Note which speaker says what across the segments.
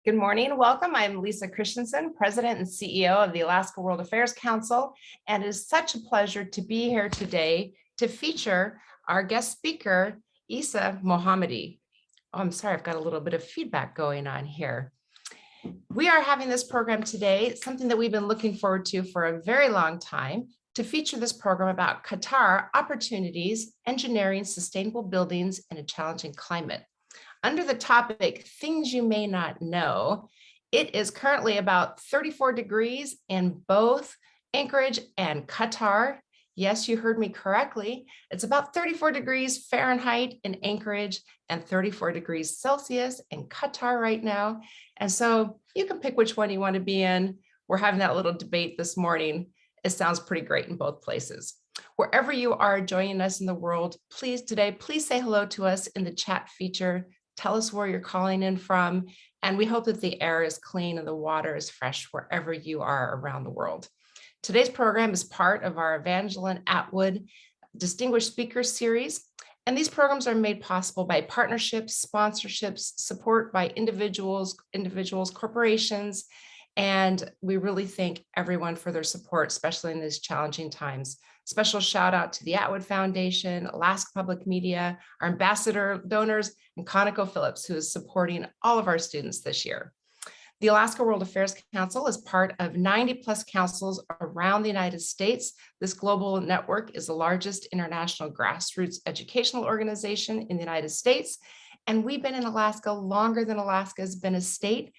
Speaker 1: Good morning. Welcome. I'm Lisa Christensen, President and CEO of the Alaska World Affairs Council, and it is such a pleasure to be here today to feature our guest speaker, Isa Mohanadi. Oh, I'm sorry, I've got a little bit of feedback going on here. We are having this program today, something that we've been looking forward to for a very long time, to feature this program about Qatar opportunities, engineering sustainable buildings in a challenging climate. Under the topic, things you may not know, it is currently about 34 degrees in both Anchorage and Qatar. Yes, you heard me correctly. It's about 34 degrees Fahrenheit in Anchorage and 34 degrees Celsius in Qatar right now. And so you can pick which one you want to be in. We're having that little debate this morning. It sounds pretty great in both places. Wherever you are joining us in the world, please say hello to us in the chat feature. Tell us where you're calling in from, and we hope that the air is clean and the water is fresh wherever you are around the world. Today's program is part of our Evangeline Atwood Distinguished Speaker Series, and these programs are made possible by partnerships, sponsorships, support by individuals, corporations, and we really thank everyone for their support, especially in these challenging times. Special shout out to the Atwood Foundation, Alaska Public Media, our ambassador donors, and ConocoPhillips, who is supporting all of our students this year. The Alaska World Affairs Council is part of 90+ councils around the United States. This global network is the largest international grassroots educational organization in the United States. And we've been in Alaska longer than Alaska has been a state.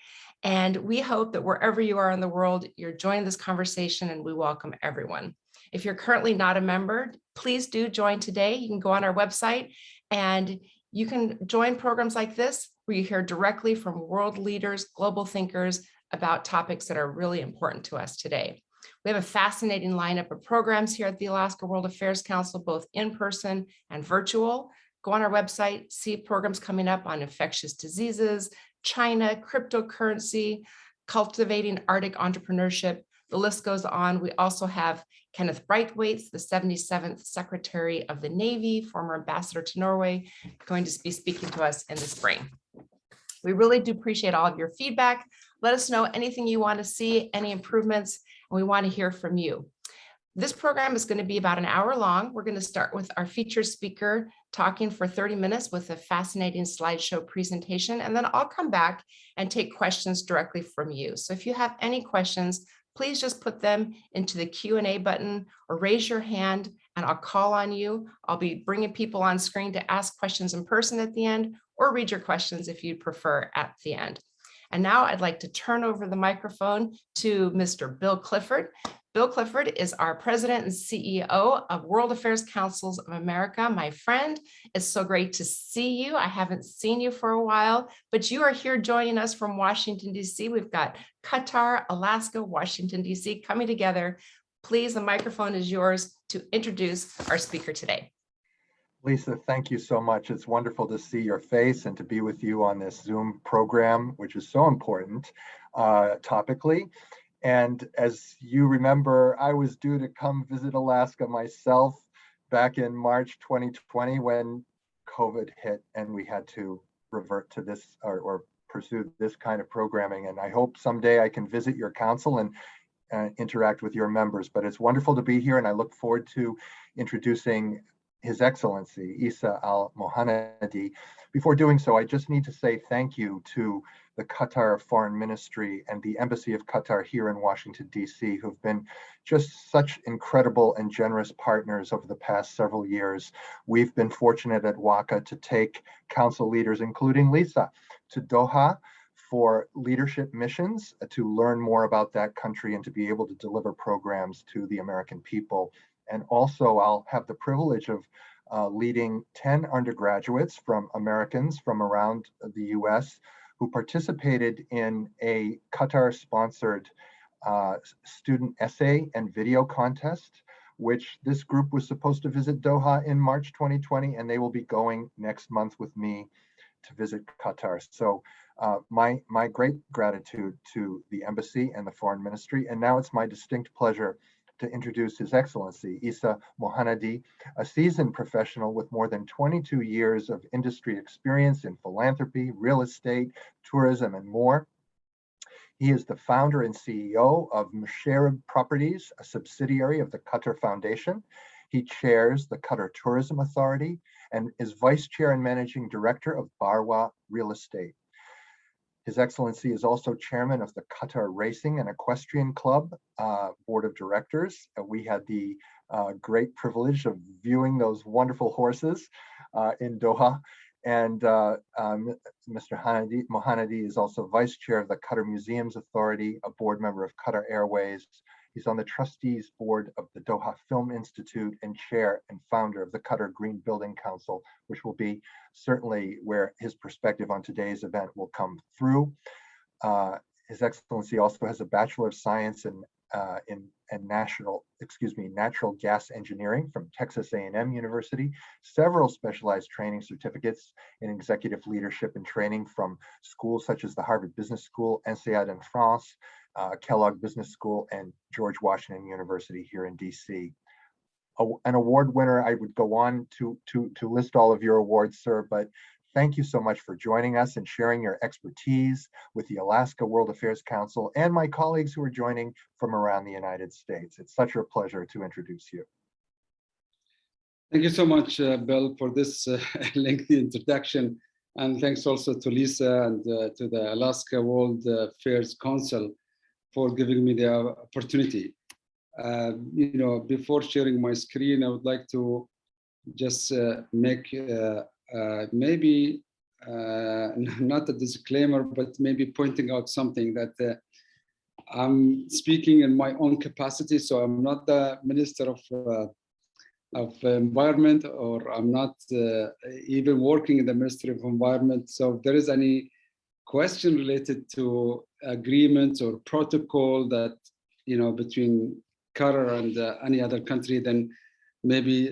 Speaker 1: And we hope that wherever you are in the world, you're joining this conversation, and we welcome everyone. If you're currently not a member, please do join today. You can go on our website and you can join programs like this where you hear directly from world leaders, global thinkers about topics that are really important to us today. We have a fascinating lineup of programs here at the Alaska World Affairs Council, both in person and virtual. Go on our website, see programs coming up on infectious diseases, China, cryptocurrency, cultivating Arctic entrepreneurship. The list goes on. We also have Kenneth Brightwaite, the 77th Secretary of the Navy, former ambassador to Norway, going to be speaking to us in the spring. We really do appreciate all of your feedback. Let us know anything you want to see, any improvements, and we want to hear from you. This program is going to be about an hour long. We're going to start with our featured speaker talking for 30 minutes with a fascinating slideshow presentation, and then I'll come back and take questions directly from you. So if you have any questions, please just put them into the Q&A button or raise your hand and I'll call on you. I'll be bringing people on screen to ask questions in person at the end or read your questions if you'd prefer at the end. And now I'd like to turn over the microphone to Mr. Bill Clifford. Bill Clifford is our president and CEO of World Affairs Councils of America. My friend, it's so great to see you. I haven't seen you for a while, but you are here joining us from Washington, D.C. We've got Qatar, Alaska, Washington, D.C. coming together. Please, the microphone is yours to introduce our speaker today.
Speaker 2: Lisa, thank you so much. It's wonderful to see your face and to be with you on this Zoom program, which is so important topically. And as you remember, I was due to come visit Alaska myself back in March 2020 when COVID hit and we had to revert to this or pursue this kind of programming. And I hope someday I can visit your council and interact with your members. But it's wonderful to be here and I look forward to introducing His Excellency, Isa Al Mohanadi. Before doing so, I just need to say thank you to the Qatar Foreign Ministry and the Embassy of Qatar here in Washington, D.C., who've been just such incredible and generous partners over the past several years. We've been fortunate at WACA to take council leaders, including Lisa, to Doha for leadership missions to learn more about that country and to be able to deliver programs to the American people. And also, I'll have the privilege of leading 10 undergraduates from Americans from around the US who participated in a Qatar-sponsored student essay and video contest, which this group was supposed to visit Doha in March 2020, and they will be going next month with me to visit Qatar. So my great gratitude to the embassy and the foreign ministry. And now it's my distinct pleasure to introduce His Excellency, Isa Mohanadi, a seasoned professional with more than 22 years of industry experience in philanthropy, real estate, tourism, and more. He is the founder and CEO of Musharraf Properties, a subsidiary of the Qatar Foundation. He chairs the Qatar Tourism Authority and is vice chair and managing director of Barwa Real Estate. His Excellency is also chairman of the Qatar Racing and Equestrian Club Board of Directors. We had the great privilege of viewing those wonderful horses in Doha. And Mr. Mohannadi is also vice chair of the Qatar Museums Authority, a board member of Qatar Airways. He's on the trustees board of the Doha Film Institute and chair and founder of the Qatar Green Building Council, which will be certainly where his perspective on today's event will come through. His Excellency also has a Bachelor of Science in natural gas engineering from Texas A&M University, several specialized training certificates in executive leadership and training from schools such as the Harvard Business School, INSEAD in France, Kellogg Business School, and George Washington University here in DC. An award winner, I would go on to list all of your awards, sir, but thank you so much for joining us and sharing your expertise with the Alaska World Affairs Council and my colleagues who are joining from around the United States. It's such a pleasure to introduce you.
Speaker 3: Thank you so much, Bill, for this lengthy introduction. And thanks also to Lisa and to the Alaska World Affairs Council for giving me the opportunity. Before sharing my screen, I would like to just make maybe not a disclaimer, but maybe pointing out something that I'm speaking in my own capacity. So I'm not the Minister of Environment, or I'm not even working in the Ministry of Environment. So if there is any question related to agreements or protocol that, between Qatar and any other country, then maybe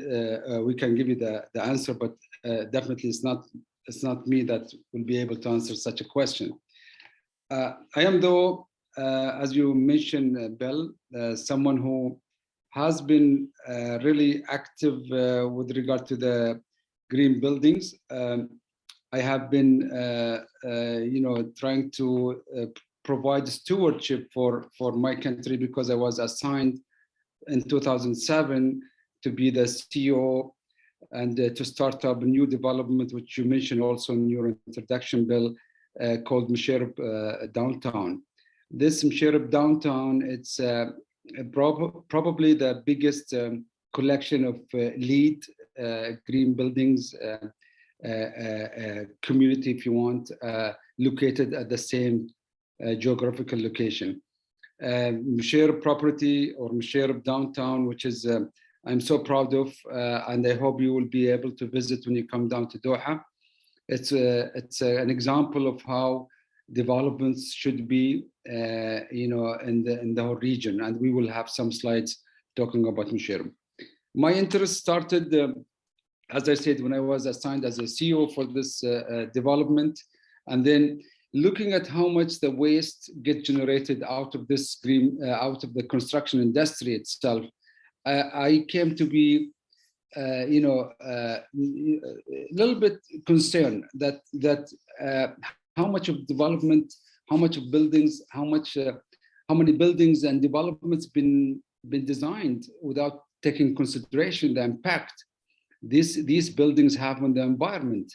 Speaker 3: we can give you the answer, but definitely it's not me that will be able to answer such a question. I am, though, as you mentioned, Bill, someone who has been really active with regard to the green buildings. I have been, trying to provide stewardship for my country, because I was assigned in 2007 to be the CEO and to start up a new development, which you mentioned also in your introduction, Bill, called Musharraf Downtown. This Musharraf Downtown, it's probably the biggest collection of LEED green buildings community, if you want, located at the same geographical location. Musharraf property, or Musharraf Downtown, which is I'm so proud of, and I hope you will be able to visit when you come down to Doha. It's an example of how developments should be, in the whole region, and we will have some slides talking about Musharraf. My interest started, as I said, when I was assigned as a CEO for this development, and then looking at how much the waste gets generated out of this green, out of the construction industry itself. I came to be, a little bit concerned that how much of development, how much of buildings, how many buildings and developments been designed without taking consideration the impact these buildings have on the environment.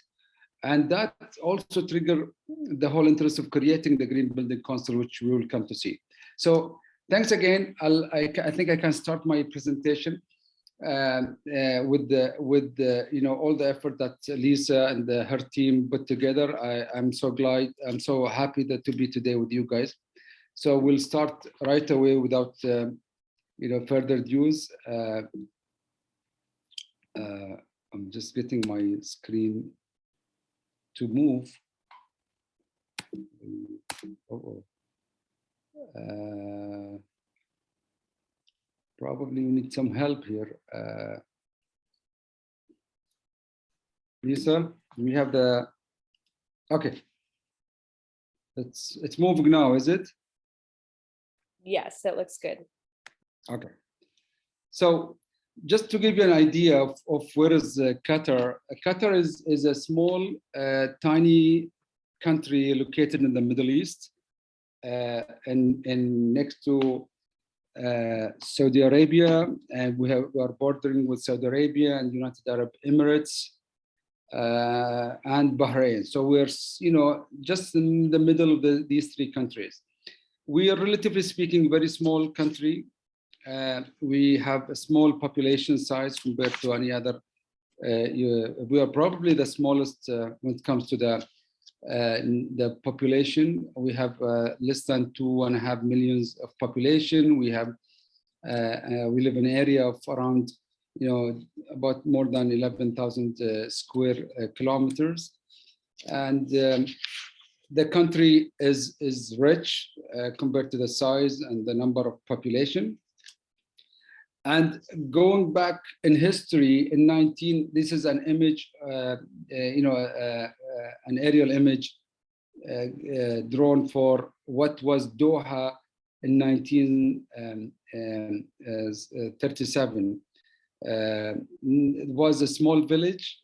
Speaker 3: And that also triggered the whole interest of creating the Green Building Council, which we will come to see. So thanks again. I think I can start my presentation with all the effort that Lisa and her team put together. I'm so glad, I'm so happy to be today with you guys. So we'll start right away without further ado. I'm just getting my screen to move. Probably we need some help here. Lisa, we have the, okay. It's moving now, is it?
Speaker 4: Yes, it looks good.
Speaker 3: Okay. So just to give you an idea of where is Qatar. Qatar is a small, tiny country located in the Middle East. in next to Saudi Arabia, and we are bordering with Saudi Arabia and United Arab Emirates and Bahrain. So we're, just in the middle of these three countries. We are, relatively speaking, very small country. We have a small population size compared to any other. We are probably the smallest when it comes to the population. We have less than 2.5 million of population. We have we live in an area of around about more than 11,000 square kilometers, and the country is rich compared to the size and the number of population. And going back in history, in this is an image, an aerial image drawn for what was Doha in 1937. It was a small village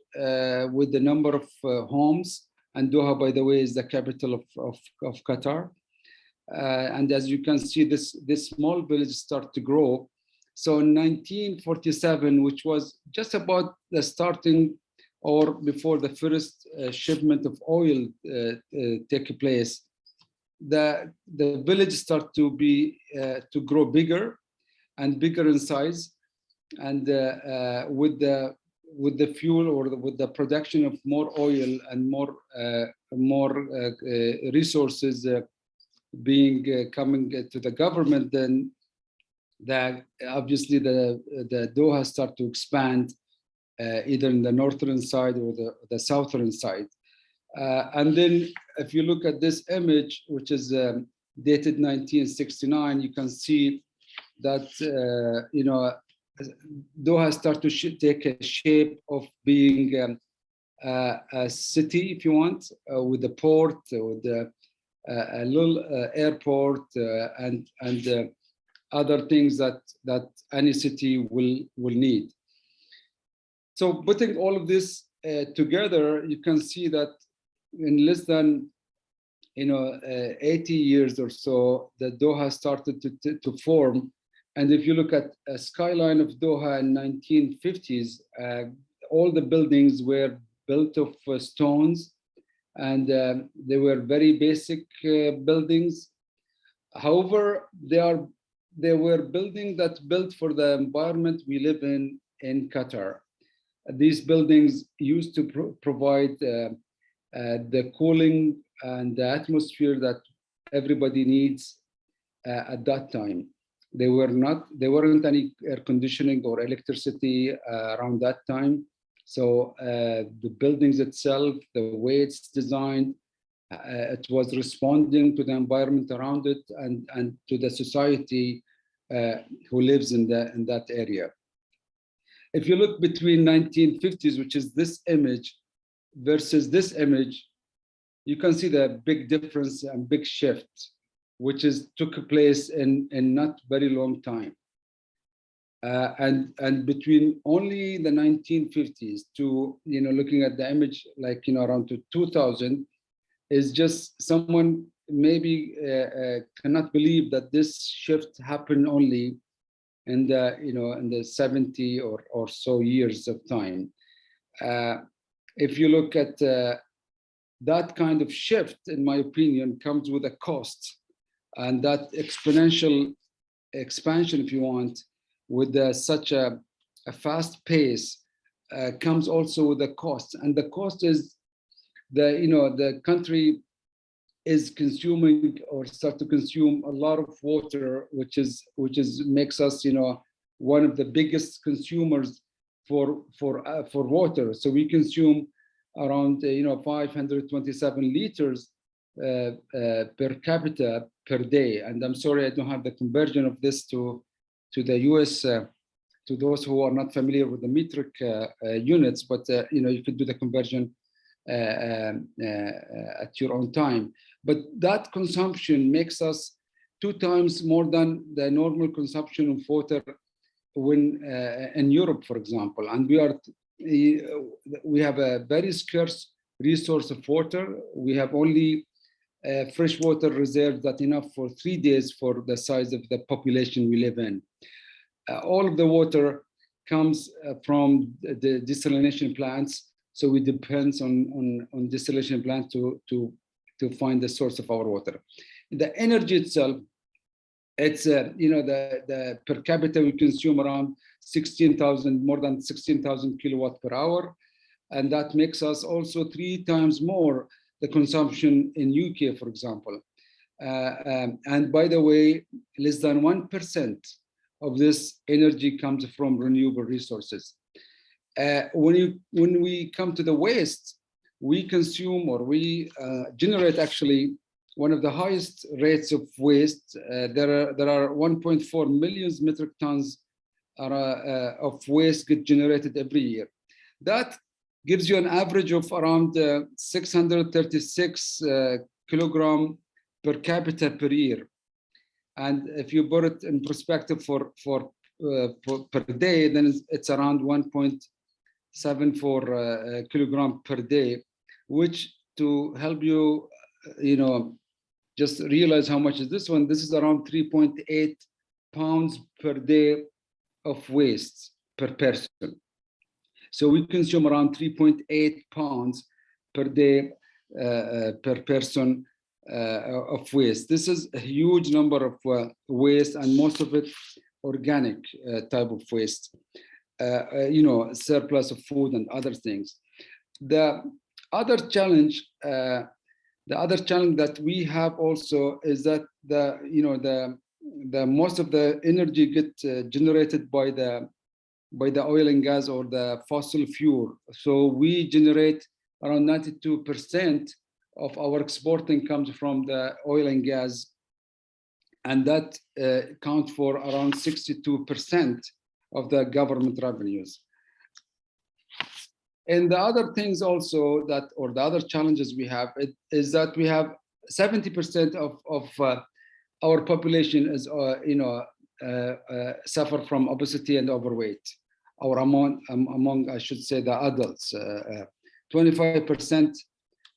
Speaker 3: with a number of homes, and Doha, by the way, is the capital of Qatar. And as you can see, this small village started to grow. So in 1947, which was just about the starting or before the first shipment of oil take place, the village started to grow bigger and bigger in size, and with the fuel or with the production of more oil and more resources coming to the government, then obviously the Doha start to expand either in the northern side or the southern side. And then if you look at this image, which is dated 1969, you can see that Doha start to take a shape of being a city, if you want, with a port, with a little airport, and other things that any city will need. So putting all of this together, you can see that in less than 80 years or so, the Doha started to form. And if you look at a skyline of Doha in 1950s, all the buildings were built of stones, and they were very basic buildings. However, they were buildings that built for the environment we live in Qatar. These buildings used to provide the cooling and the atmosphere that everybody needs at that time. There weren't any air conditioning or electricity around that time. So the buildings itself, the way it's designed, it was responding to the environment around it and to the society who lives in that area. If you look between 1950s, which is this image, versus this image, you can see the big difference and big shift, which took place in not very long time. And between only the 1950s to looking at the image like around to 2000, is just someone maybe cannot believe that this shift happened only in the 70 or so years of time. If you look at that kind of shift, in my opinion, comes with a cost, and that exponential expansion, if you want, with such a fast pace, comes also with a cost, and the cost is the country is consuming or start to consume a lot of water, which makes us one of the biggest consumers for water. So we consume around 527 liters per capita per day. And I'm sorry I don't have the conversion of this to the US, to those who are not familiar with the metric units, but you could do the conversion at your own time. But that consumption makes us 2 times more than the normal consumption of water when in Europe, for example. And we have a very scarce resource of water. We have only freshwater reserve that's enough for 3 days for the size of the population we live in. All of the water comes from the desalination plants, so we depend on desalination plants to find the source of our water. The energy itself, it's the per capita we consume around 16,000, more than 16,000 kilowatt per hour, and that makes us also 3 times more the consumption in UK, for example. And by the way, less than 1% of this energy comes from renewable resources. When we come to the waste, we consume or we generate actually one of the highest rates of waste. There are 1.4 million metric tons of waste get generated every year. That gives you an average of around 636 kilogram per capita per year. And if you put it in perspective for per day, then it's around 1.74 kilogram per day, which to help you, just realize how much is this one. This is around 3.8 pounds per day of waste per person. So we consume around 3.8 pounds per day per person of waste. This is a huge number of waste, and most of it organic type of waste, surplus of food and other things. The other challenge that we have also is that the most of the energy gets generated by the oil and gas or the fossil fuel. So we generate around 92% of our exporting comes from the oil and gas, and that accounts for around 62% of the government revenues. And the other things also the other challenges we have is that we have 70% of our population is suffer from obesity and overweight, or among I should say the adults. 25%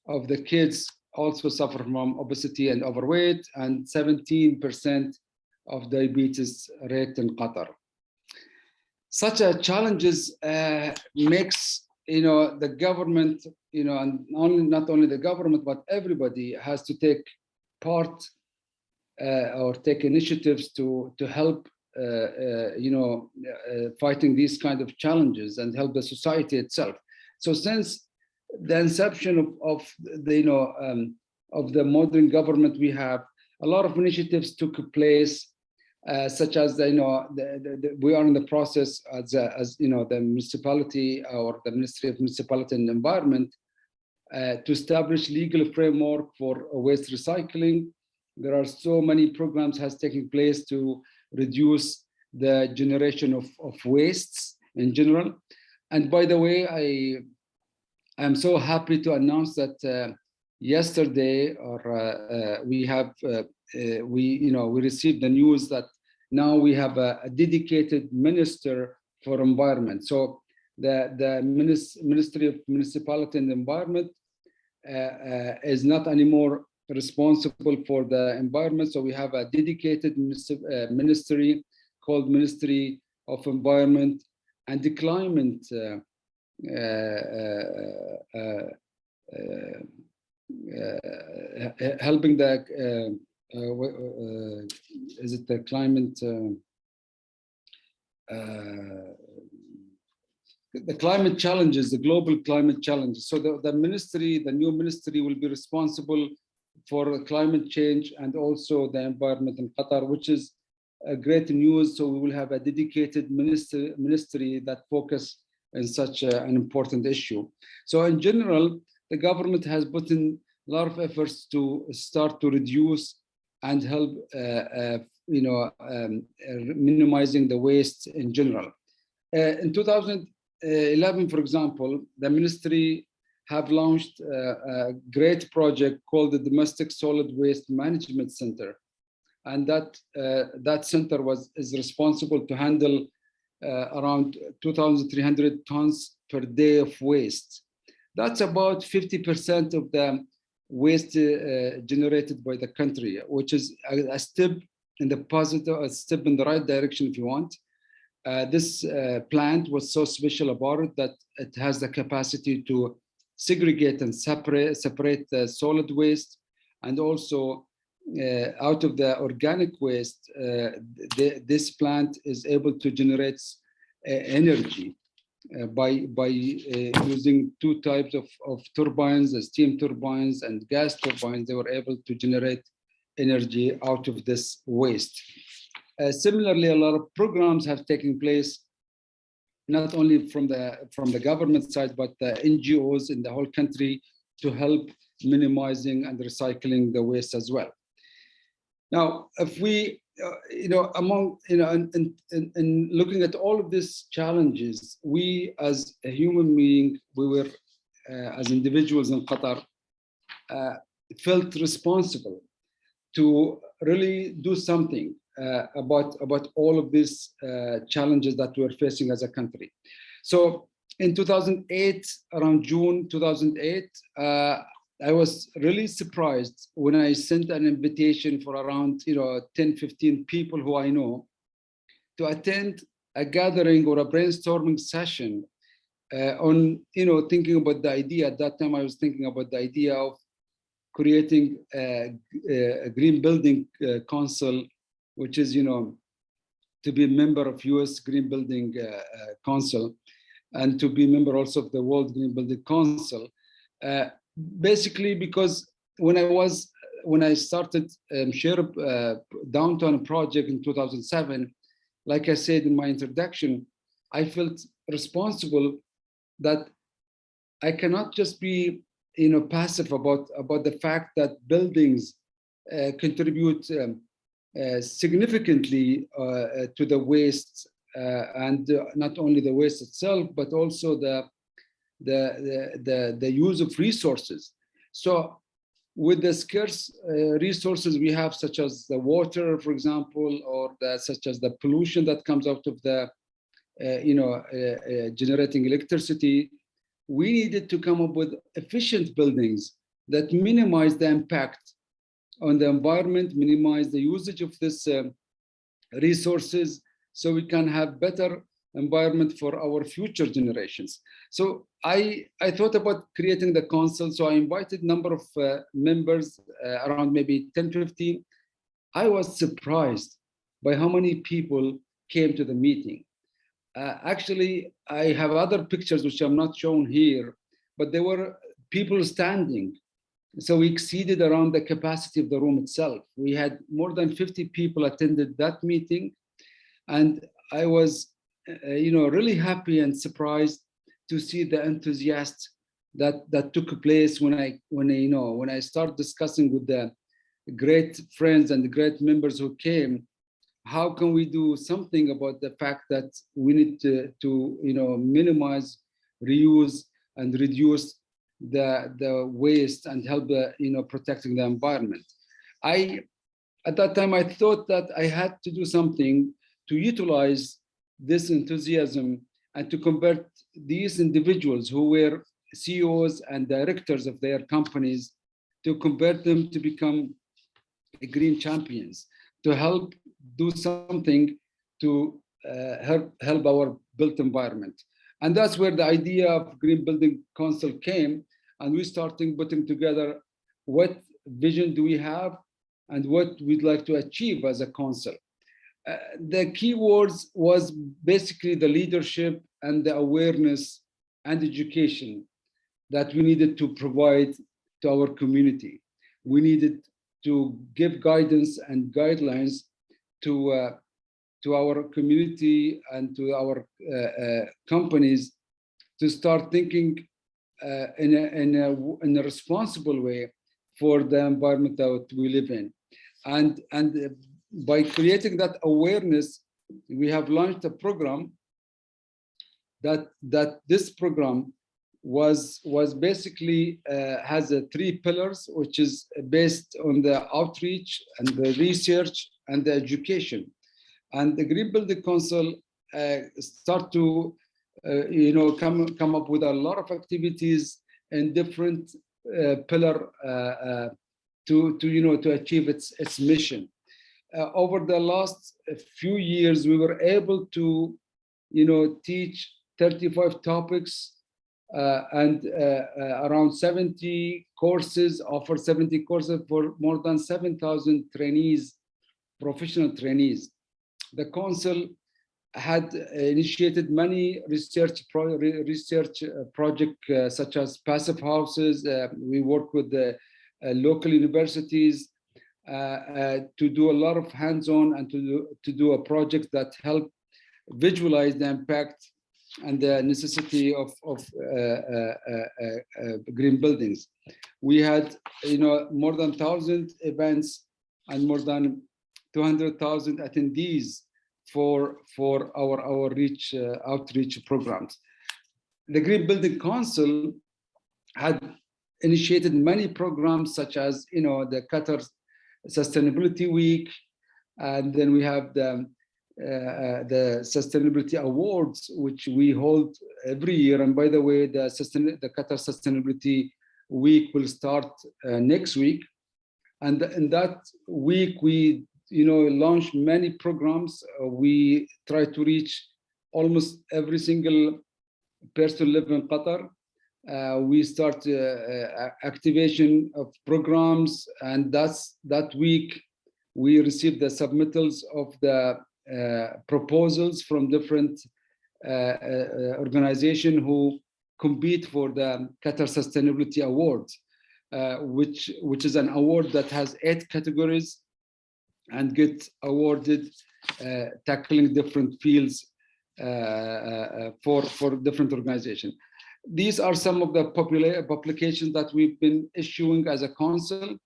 Speaker 3: of the kids also suffer from obesity and overweight, and 17% of diabetes rate in Qatar. Such a challenges makes the government, and not only the government, but everybody has to take part or take initiatives to help fighting these kind of challenges and help the society itself. So since the inception of the modern government, we have a lot of initiatives took place, such as we are in the process as the municipality or the Ministry of Municipality and Environment to establish legal framework for waste recycling. There are so many programs has taken place to reduce the generation of wastes in general. And by the way, I'm so happy to announce that yesterday, we received the news that now we have a dedicated minister for environment. So the Ministry of Municipality and Environment is not anymore responsible for the environment. So we have a dedicated ministry called Ministry of Environment and the Climate. Helping the is it the climate the climate challenges, the global climate challenges. So the new ministry will be responsible for climate change and also the environment in Qatar, which is a great news. So we will have a dedicated ministry that focus on such an important issue. So in general, the government has put in a lot of efforts to start to reduce and help, minimizing the waste in general. In 2011, for example, the ministry have launched a great project called the Domestic Solid Waste Management Center, and that center is responsible to handle around 2,300 tons per day of waste. That's about 50% of the waste generated by the country, which is a step in the positive, a step in the right direction, if you want. This plant was so special about it that it has the capacity to segregate and separate the solid waste, and also out of the organic waste, this plant is able to generate energy by using two types of turbines, steam turbines and gas turbines. They were able to generate energy out of this waste. Similarly, a lot of programs have taken place, not only from the government side, but the NGOs in the whole country to help minimizing and recycling the waste as well. Now, if we, in looking at all of these challenges, we as a human being, we were, as individuals in Qatar, felt responsible to really do something about all of these challenges that we're facing as a country. So in 2008, around June 2008, I was really surprised when I sent an invitation for around 10, 15 people who I know to attend a gathering or a brainstorming session on thinking about the idea. At that time, I was thinking about the idea of creating a green building council, which is to be a member of US Green Building Council, and to be a member also of the World Green Building Council. Basically, because when I started downtown project in 2007, like I said in my introduction, I felt responsible that I cannot just be passive about the fact that buildings contribute significantly to the waste, and not only the waste itself, but also the use of resources. So with the scarce resources we have, such as the water, for example, or such as the pollution that comes out of the generating electricity, we needed to come up with efficient buildings that minimize the impact on the environment, minimize the usage of this resources, so we can have better environment for our future generations. So I thought about creating the council. So I invited a number of members, around maybe 10, 15. I was surprised by how many people came to the meeting. Actually, I have other pictures which I'm not shown here, but there were people standing. So we exceeded around the capacity of the room itself. We had more than 50 people attended that meeting. And I was really happy and surprised to see the enthusiasm that took place when I started discussing with the great friends and the great members who came. How can we do something about the fact that we need to minimize, reuse, and reduce the waste and help protecting the environment? At that time, I thought that I had to do something to utilize this enthusiasm and to convert these individuals who were CEOs and directors of their companies, to convert them to become green champions, to help do something to help our built environment. And that's where the idea of Green Building Council came. And we started putting together what vision do we have and what we'd like to achieve as a council. The key words was basically the leadership and the awareness and education that we needed to provide to our community. We needed to give guidance and guidelines to our community and to our companies to start thinking in a responsible way for the environment that we live in. And by creating that awareness, we have launched a program that this program was basically has 3 pillars, which is based on the outreach and the research and the education. And the Green Building Council start to come up with a lot of activities in different pillar to achieve its mission. Over the last few years, we were able to teach 35 topics and around 70 courses, offer 70 courses for more than 7,000 trainees, professional trainees. The council had initiated many research projects such as passive houses. We work with the local universities to do a lot of hands-on and to do a project that help visualize the impact and the necessity of green buildings. We had more than 1,000 events and more than 200,000 attendees for our outreach programs. The Green Building Council had initiated many programs such as the Qatar Sustainability Week, and then we have the Sustainability Awards, which we hold every year. And by the way, the Qatar Sustainability Week will start next week. And in that week, we launch many programs. We try to reach almost every single person living in Qatar. We start activation of programs, and that week we receive the submittals of the proposals from different organizations who compete for the Qatar Sustainability Awards, which is an award that has 8 categories and get awarded tackling different fields for different organizations. These are some of the publications that we've been issuing as a council,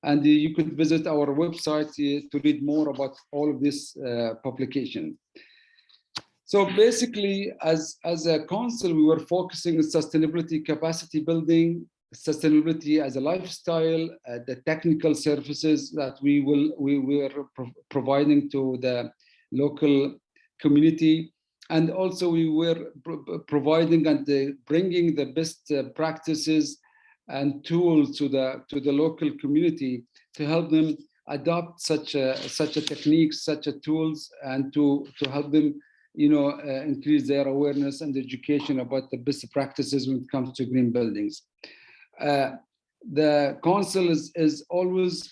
Speaker 3: and you could visit our website to read more about all of this publication. So basically, as a council, we were focusing on sustainability, capacity building, sustainability as a lifestyle, the technical services that we were providing to the local community, and also we were providing and bringing the best practices and tools to the local community to help them adopt such a techniques, such a tools, and to help them increase their awareness and education about the best practices when it comes to green buildings. The council is always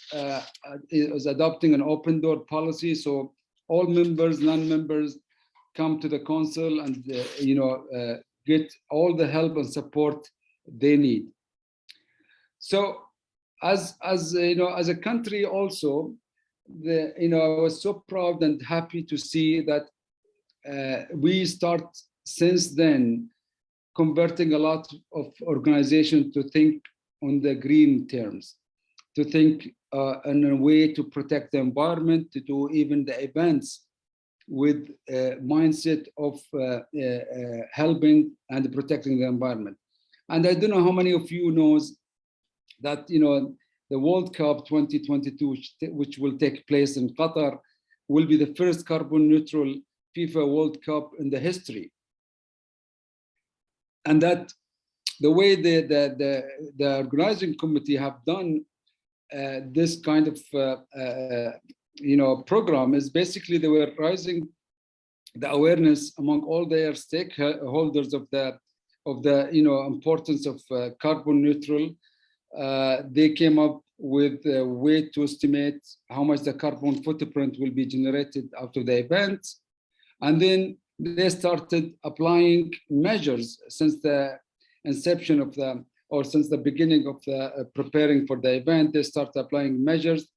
Speaker 3: is adopting an open door policy, so all members, non-members come to the council and get all the help and support they need. So as a country also, I was so proud and happy to see that we start since then converting a lot of organizations to think on the green terms, to think in a way to protect the environment, to do even the events with a mindset of helping and protecting the environment. And I don't know how many of you knows that the World Cup 2022, which will take place in Qatar, will be the first carbon neutral FIFA World Cup in the history. And that the way the organizing committee have done this kind of program is basically they were raising the awareness among all their stakeholders of the importance of carbon neutral. They came up with a way to estimate how much the carbon footprint will be generated after the event, and then they started applying measures since the inception of since the beginning of the preparing for the event. They started applying measures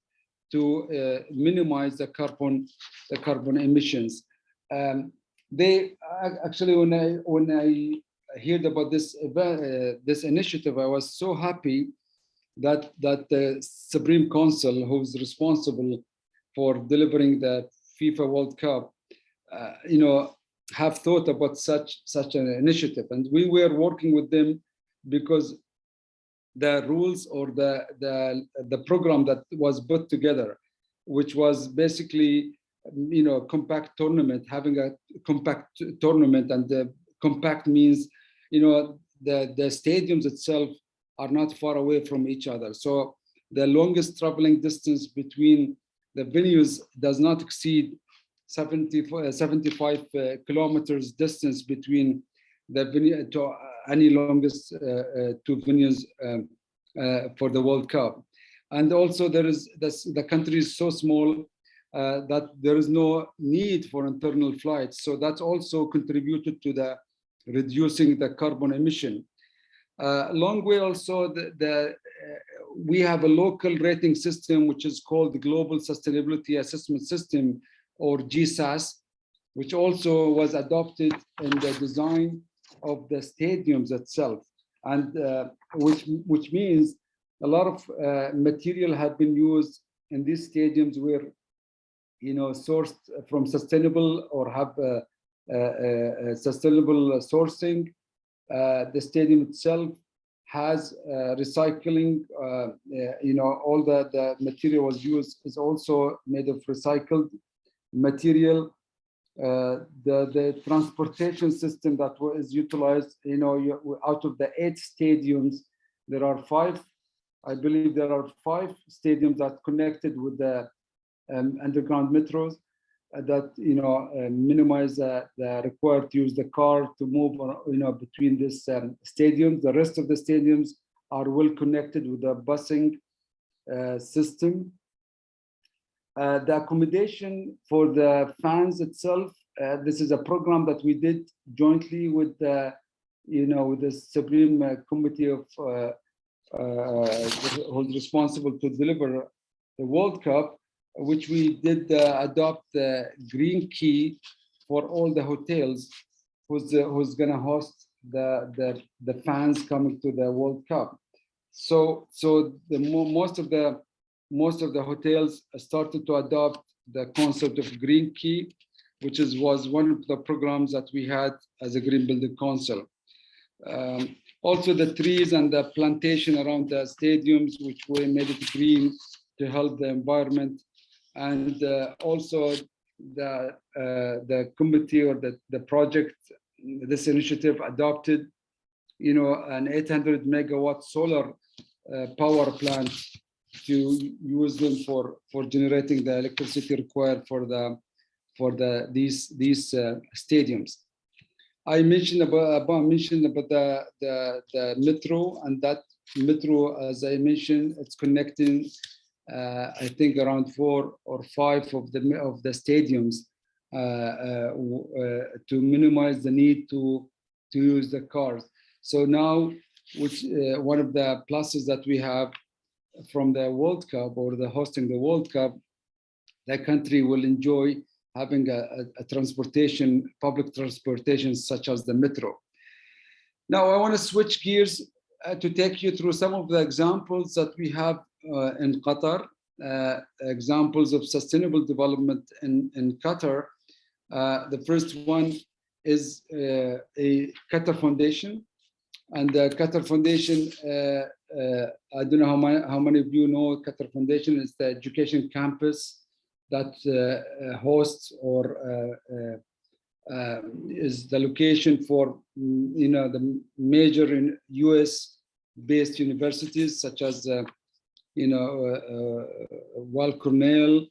Speaker 3: to minimize the carbon emissions. They actually, when I heard about this initiative, I was so happy that the Supreme Council, who's responsible for delivering the FIFA World Cup, have thought about such an initiative. And we were working with them because the rules or the program that was put together, which was basically compact tournament, having a compact tournament, and the compact means the stadiums itself are not far away from each other. So the longest traveling distance between the venues does not exceed 75 kilometers distance between the venue to any longest two venues for the World Cup. And also the country is so small that there is no need for internal flights. So that's also contributed to the reducing the carbon emission. Along with also we have a local rating system, which is called the Global Sustainability Assessment System, or GSAS, which also was adopted in the design of the stadiums itself. And which means a lot of material have been used in these stadiums where, sourced from sustainable or have sustainable sourcing. The stadium itself has recycling, all the material was used is also made of recycled material. The transportation system that is utilized, out of the 8 stadiums, there are 5, I believe there are 5 stadiums that connected with the underground metros that, minimize the required to use the car to move, between these stadiums. The rest of the stadiums are well connected with the busing system. The accommodation for the fans itself, this is a program that we did jointly with the, with the Supreme Committee of who's responsible to deliver the World Cup, which we did adopt the green key for all the hotels who's going to host the fans coming to the World Cup. So the most of the hotels started to adopt the concept of green key, which was one of the programs that we had as a Green Building Council. Also the trees and the plantation around the stadiums, which we made it green to help the environment. And also the committee or the project, this initiative adopted, an 800 megawatt solar power plant to use them for generating the electricity required for these stadiums. I mentioned about the metro, and that metro, as I mentioned, it's connecting I think around 4 or 5 of the stadiums to minimize the need to use the cars. So now, which one of the pluses that we have from the World Cup or the hosting the World Cup, the country will enjoy having a transportation, public transportation such as the metro. Now I want to switch gears to take you through some of the examples that we have in Qatar, examples of sustainable development in Qatar. The first one is a Qatar Foundation. And the Qatar Foundation, I don't know how many of you know Qatar Foundation is the education campus that hosts or is the location for the major US-based universities such as Weill Cornell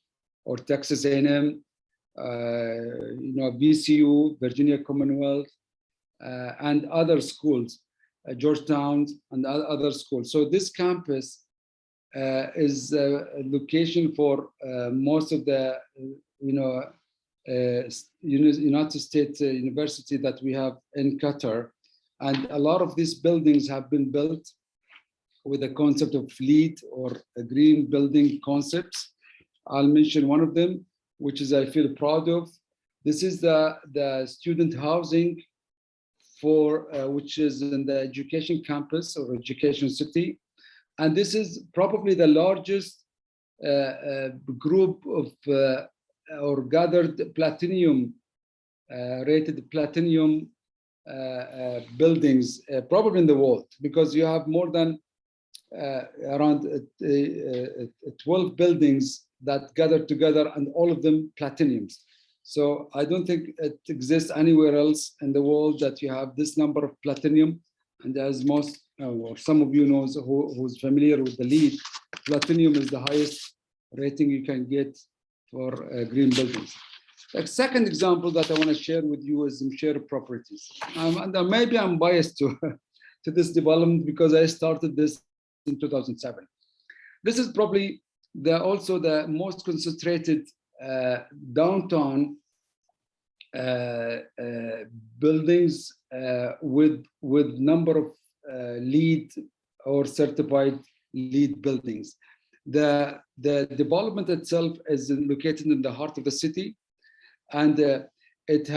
Speaker 3: or Texas A&M, VCU, Virginia Commonwealth, and other schools, Georgetown and other schools. So this campus is a location for most of the United States university that we have in Qatar, and a lot of these buildings have been built with the concept of LEED or green building concepts. I'll mention one of them, which is I feel proud of. This is the student housing for which is in the education campus or education city. And this is probably the largest group of or gathered platinum, rated platinum buildings, probably in the world, because you have more than around 12 buildings that gather together, and all of them platinums. So I don't think it exists anywhere else in the world that you have this number of platinum, and as most or some of you knows who's familiar with the LEED, platinum is the highest rating you can get for green buildings. The second example that I want to share with you is shared properties. And maybe I'm biased to, to this development because I started this in 2007. This is probably also the most concentrated downtown buildings with number of LEED or certified LEED buildings. The development itself is located in the heart of the city, and it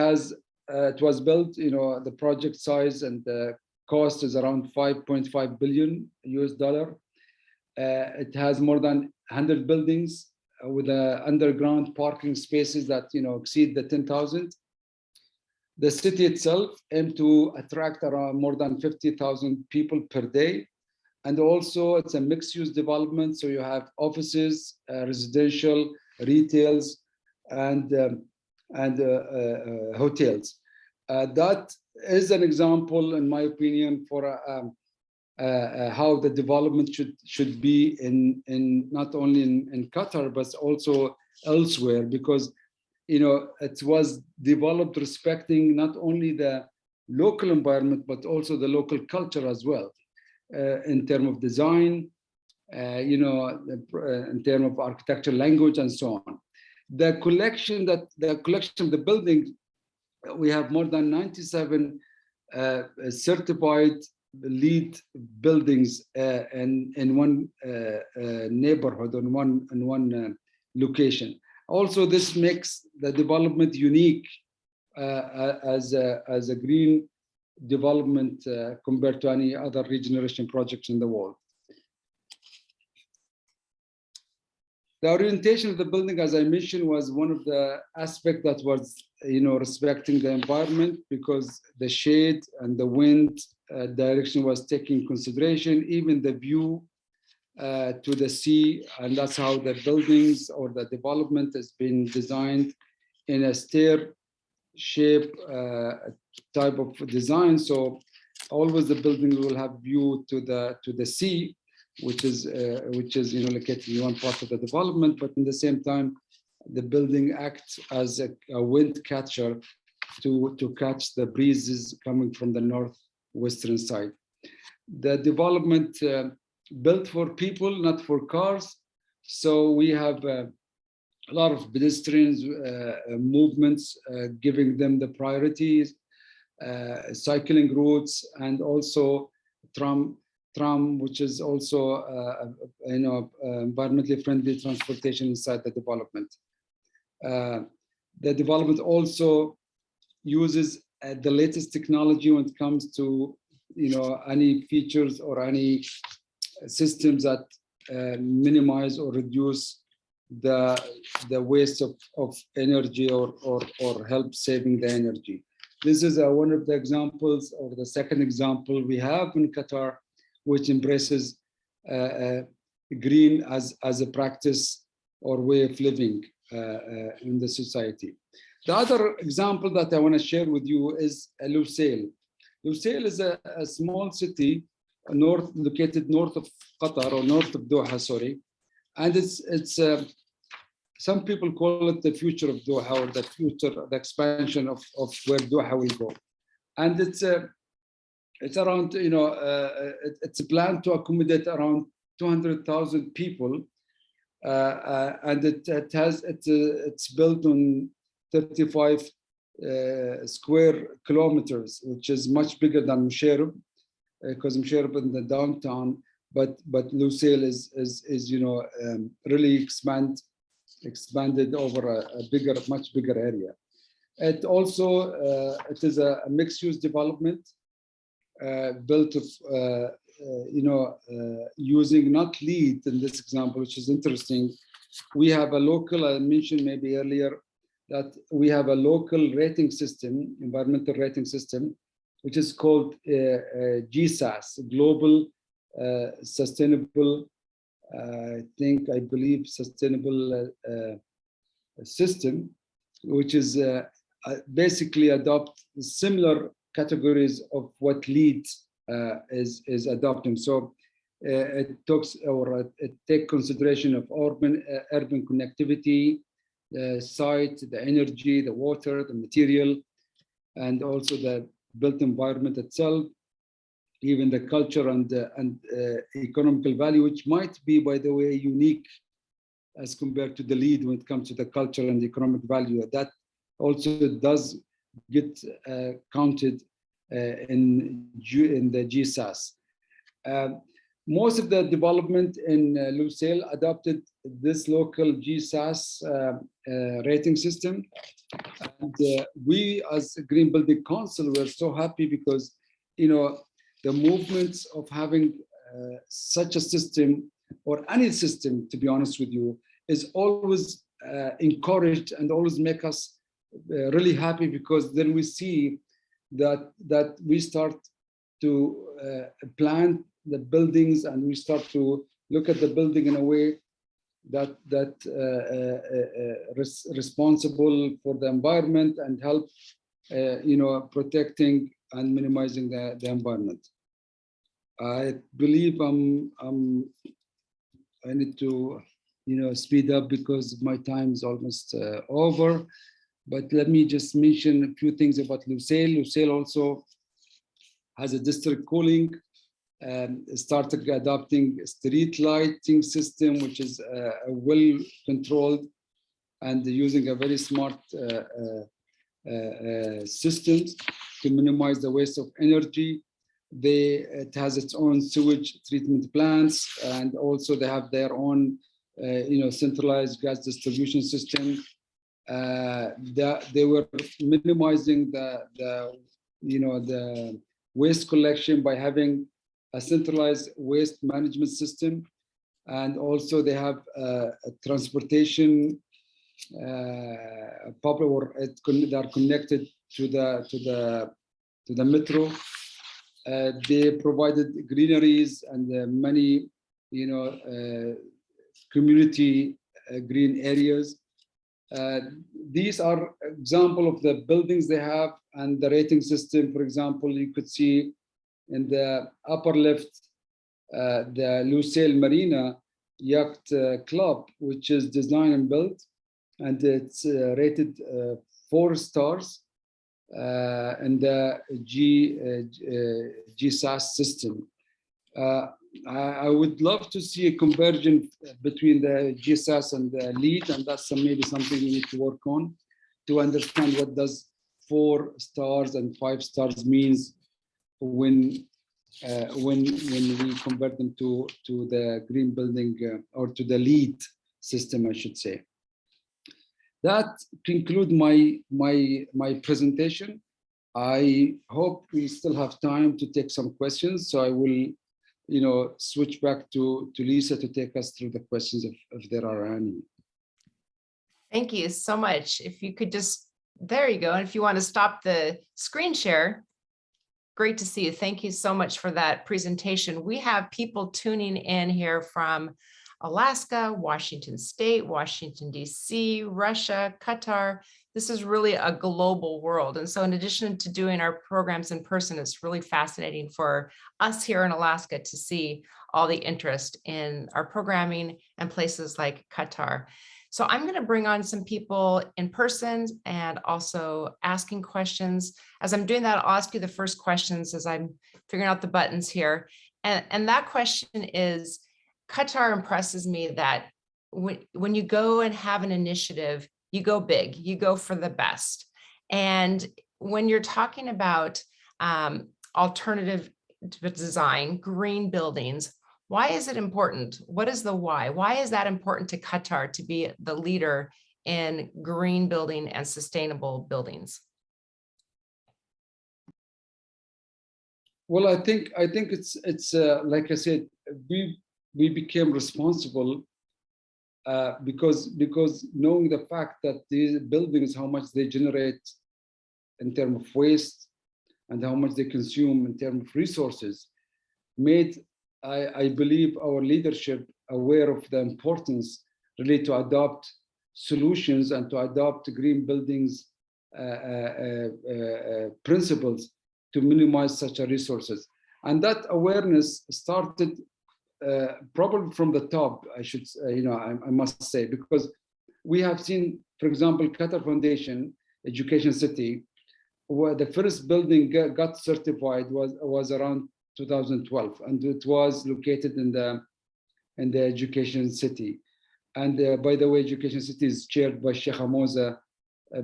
Speaker 3: was built. The project size and the cost is around $5.5 billion US. It has more than 100 buildings with underground parking spaces that exceed the 10,000. The city itself aims to attract around more than 50,000 people per day. And also it's a mixed-use development. So you have offices, residential, retails, and hotels. That is an example, in my opinion, for how the development should be in not only in Qatar, but also elsewhere, because it was developed respecting not only the local environment, but also the local culture as well, in terms of design, in terms of architecture, language, and so on. The collection of the building, we have more than 97 certified LEED buildings in one neighborhood, in one location. Also, this makes the development unique as a green development compared to any other regeneration projects in the world. The orientation of the building, as I mentioned, was one of the aspects that was, respecting the environment, because the shade and the wind direction was taken consideration, even the view to the sea, and that's how the buildings or the development has been designed in a stair shape type of design. So always the building will have view to the sea, which is located in one part of the development, but in the same time, the building acts as a wind catcher to catch the breezes coming from the northwestern side. The development built for people, not for cars. So we have a lot of pedestrians movements, giving them the priorities, cycling routes, and also tram, which is also environmentally friendly transportation inside the development. The development also uses the latest technology when it comes to any features or any systems that minimize or reduce the waste of energy or help saving the energy. This is one of the examples, or the second example we have in Qatar, which embraces green as a practice or way of living in the society. The other example that I want to share with you is Lusail. Lusail is a small city located north of Qatar, or north of Doha, sorry. And it's some people call it the future of Doha, or the expansion of where Doha will go. And it's around, it's a plan to accommodate around 200,000 people. And it's built on 35 square kilometers, which is much bigger than Musharraf, because Musharraf in the downtown, but Lusail is really expanded over a much bigger area. It also it is a mixed-use development built of using not LEED in this example, which is interesting. We have a local, I mentioned maybe earlier, that we have a local rating system, environmental rating system, which is called GSAS, Global Sustainable, I believe Sustainable System, which is basically adopt similar categories of what LEED is adopting. So it talks or it take consideration of urban connectivity, the site, the energy, the water, the material, and also the built environment itself, even the culture and economical value, which might be, by the way, unique as compared to the lead when it comes to the culture and economic value. That also does get counted in the GSAS. Most of the development in Lusail adopted this local GSAS rating system. And we as Green Building Council were so happy because, you know, the movements of having such a system, or any system, to be honest with you, is always encouraged and always make us really happy, because then we see that we start to plan the buildings, and we start to look at the building in a way that responsible for the environment and help protecting and minimizing the environment. I believe I need to speed up because my time is almost over. But let me just mention a few things about Lusail. Lusail also has a district cooling, started adopting street lighting system, which is well controlled and using a very smart systems to minimize the waste of energy. It has its own sewage treatment plants, and also they have their own centralized gas distribution system. They were minimizing the waste collection by having a centralized waste management system, and also they have a transportation they are connected to the metro. They provided greeneries and many community green areas. These are example of the buildings they have and the rating system. For example, you could see in the upper left the Lusail Marina Yacht Club, which is designed and built, and it's rated 4 stars in the GSAS system. I would love to see a convergence between the GSAS and the LEED, and that's maybe something we need to work on to understand what does 4 stars and 5 stars means when we convert them to the green building or to the LEED system, I should say. That concludes my presentation. I hope we still have time to take some questions, so I will switch back to Lisa to take us through the questions if there are any.
Speaker 1: Thank you so much. If you could just, there you go. And if you want to stop the screen share, great to see you. Thank you so much for that presentation. We have people tuning in here from Alaska, Washington State, Washington, DC, Russia, Qatar. This is really a global world. And so in addition to doing our programs in person, it's really fascinating for us here in Alaska to see all the interest in our programming and places like Qatar. So I'm going to bring on some people in person and also asking questions. As I'm doing that, I'll ask you the first questions as I'm figuring out the buttons here. And that question is, Qatar impresses me that when you go and have an initiative, you go big, you go for the best. And when you're talking about alternative design, green buildings, why is it important? What is the why? Why is that important to Qatar to be the leader in green building and sustainable buildings?
Speaker 3: Well, I think it's like I said, we became responsible because knowing the fact that these buildings, how much they generate in terms of waste and how much they consume in terms of resources, made, I believe, our leadership aware of the importance really to adopt solutions and to adopt green buildings principles to minimize such resources. And that awareness started probably from the top, I should, I must say, because we have seen, for example, Qatar Foundation, Education City, where the first building got certified was around 2012, and it was located in the Education City. And by the way, Education City is chaired by Sheikh Amoza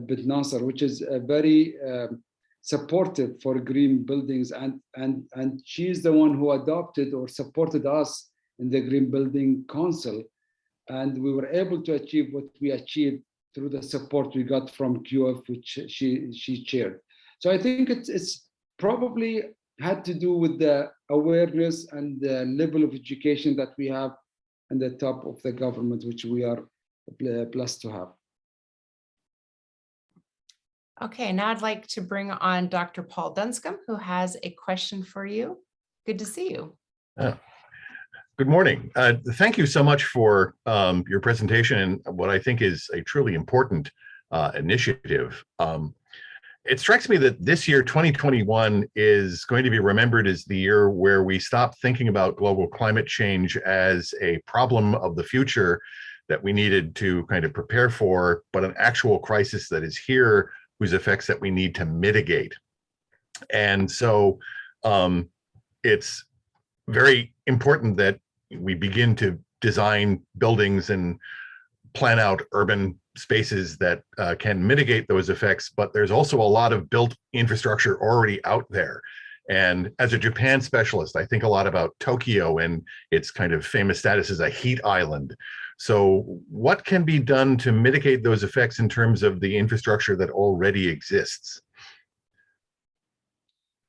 Speaker 3: bint Nasser, which is very supportive for green buildings, and she's the one who adopted or supported us in the Green Building Council, and we were able to achieve what we achieved through the support we got from QF, which she chaired. So I think it's probably had to do with the awareness and the level of education that we have in the top of the government, which we are blessed to have.
Speaker 1: Okay, now I'd like to bring on Dr. Paul Dunscombe, who has a question for you. Good to see you.
Speaker 5: Good morning. Thank you so much for your presentation and what I think is a truly important initiative. It strikes me that this year, 2021, is going to be remembered as the year where we stop thinking about global climate change as a problem of the future that we needed to kind of prepare for, but an actual crisis that is here, whose effects that we need to mitigate. And so it's very important that we begin to design buildings and plan out urban spaces that can mitigate those effects, but there's also a lot of built infrastructure already out there. And as a Japan specialist, I think a lot about Tokyo and its kind of famous status as a heat island. So what can be done to mitigate those effects in terms of the infrastructure that already exists?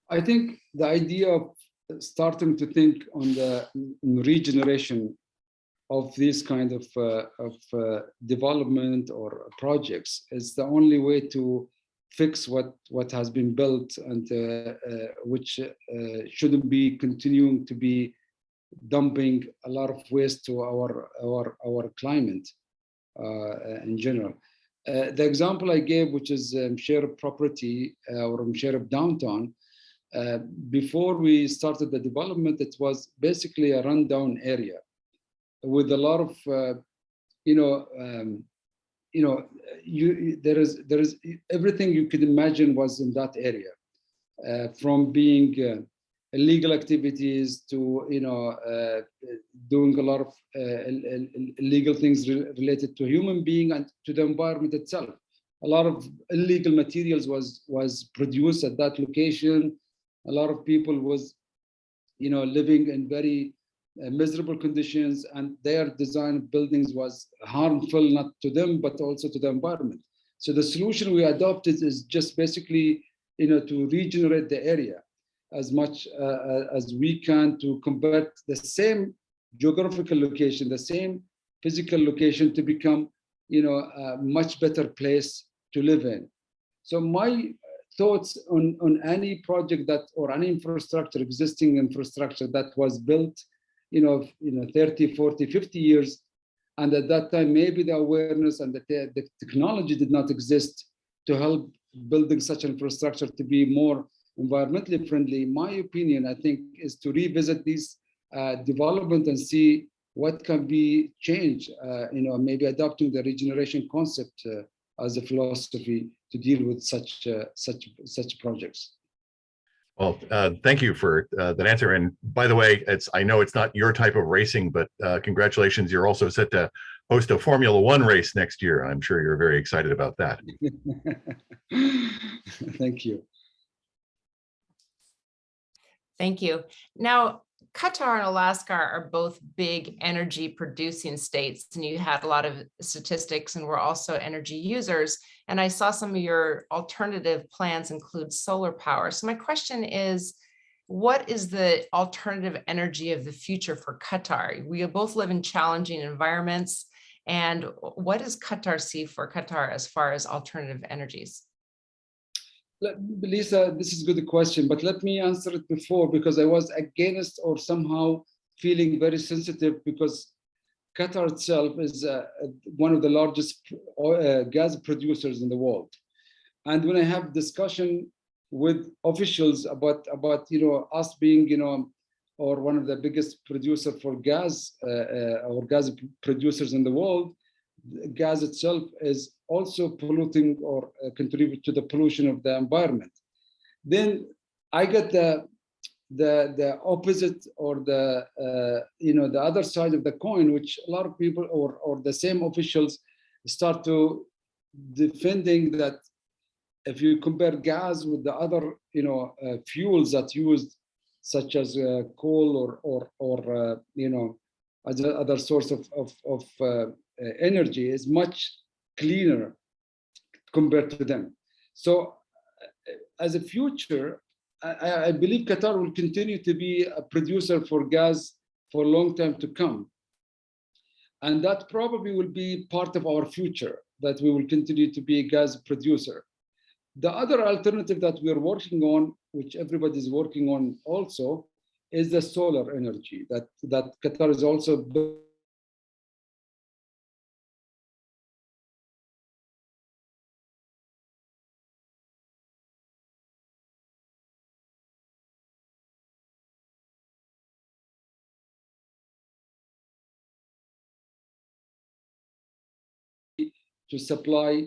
Speaker 3: I think the idea of starting to think on the regeneration of this kind of development or projects is the only way to fix what has been built, and which shouldn't be continuing to be dumping a lot of waste to our climate in general. The example I gave, which is share of property or share of downtown, before we started the development, it was basically a rundown area with a lot of, there is everything you could imagine was in that area, from being illegal activities to, doing a lot of illegal things related to human being and to the environment itself. A lot of illegal materials was produced at that location. A lot of people was, living in very miserable conditions, and their design of buildings was harmful, not to them, but also to the environment. So the solution we adopted is just basically, to regenerate the area as much as we can, to convert the same geographical location, the same physical location, to become, a much better place to live in. So my thoughts on any project that, or any infrastructure, existing infrastructure that was built 30, 40, 50 years. And at that time, maybe the awareness and the technology did not exist to help building such infrastructure to be more environmentally friendly. My opinion, I think, is to revisit these development and see what can be changed, maybe adopting the regeneration concept as a philosophy to deal with such projects.
Speaker 5: Well, thank you for that answer. And by the way, I know it's not your type of racing, but congratulations. You're also set to host a Formula One race next year. I'm sure you're very excited about that.
Speaker 3: Thank you.
Speaker 1: Thank you. Now, Qatar and Alaska are both big energy producing states, and you had a lot of statistics, and we're also energy users. And I saw some of your alternative plans include solar power. So my question is, what is the alternative energy of the future for Qatar? We both live in challenging environments. And what does Qatar see for Qatar as far as alternative energies?
Speaker 3: Lisa, this is a good question, but let me answer it before, because I was against or somehow feeling very sensitive, because Qatar itself is one of the largest gas producers in the world. And when I have discussion with officials about us being or one of the biggest producer for gas or gas producers in the world. Gas itself is also polluting or contribute to the pollution of the environment. Then I get the opposite, or the the other side of the coin, which a lot of people or the same officials start to defending that if you compare gas with the other fuels that used, such as coal or other source of energy, is much cleaner compared to them. So as a future, I believe Qatar will continue to be a producer for gas for a long time to come. And that probably will be part of our future, that we will continue to be a gas producer. The other alternative that we're working on, which everybody's working on also, is the solar energy that Qatar is also to supply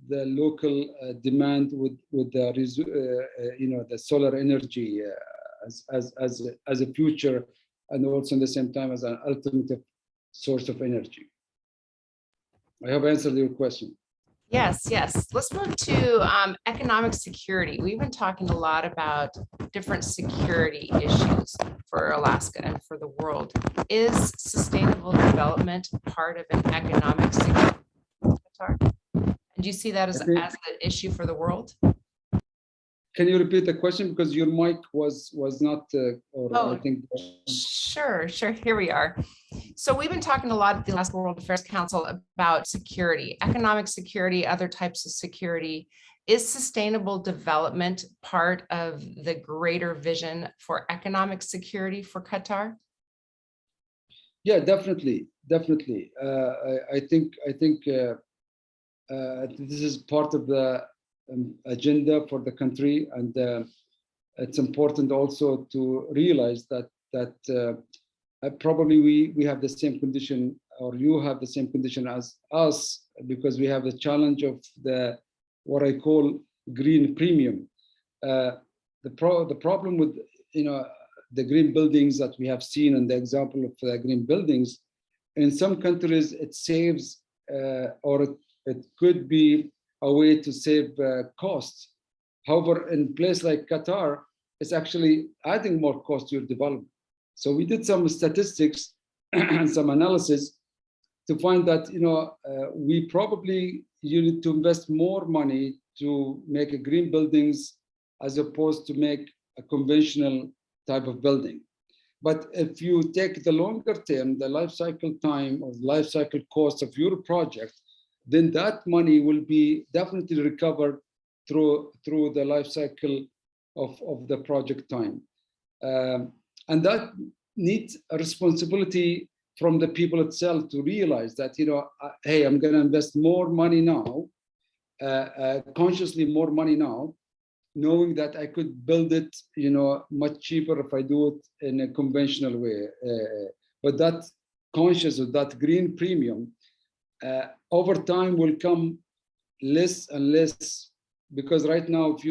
Speaker 3: the local demand with the the solar energy as a future, and also at the same time as an alternative source of energy. I hope I answered your question.
Speaker 1: Yes, yes. Let's move to economic security. We've been talking a lot about different security issues for Alaska and for the world. Is sustainable development part of an economic security? And do you see that as an issue for the world?
Speaker 3: Can you repeat the question, because your mic was not I think.
Speaker 1: Sure. Here we are. So we've been talking a lot at the Alaska World Affairs Council about security, economic security, other types of security. Is sustainable development part of the greater vision for economic security for Qatar?
Speaker 3: Yeah, definitely. I think this is part of the agenda for the country, and it's important also to realize that probably we have the same condition, or you have the same condition as us, because we have the challenge of what I call green premium. The problem with the green buildings that we have seen, and the example of the green buildings, in some countries it saves or it could be a way to save costs. However, in a place like Qatar, it's actually adding more cost to your development. So we did some statistics and some analysis to find that we probably need to invest more money to make a green buildings as opposed to make a conventional type of building. But if you take the longer term, the life cycle time or life cycle cost of your project, then that money will be definitely recovered through the life cycle of the project time. And that needs a responsibility from the people itself to realize that, hey, I'm going to invest more money now, consciously more money now, knowing that I could build it, much cheaper if I do it in a conventional way. But that conscious of that green premium over time will come less and less, because right now, if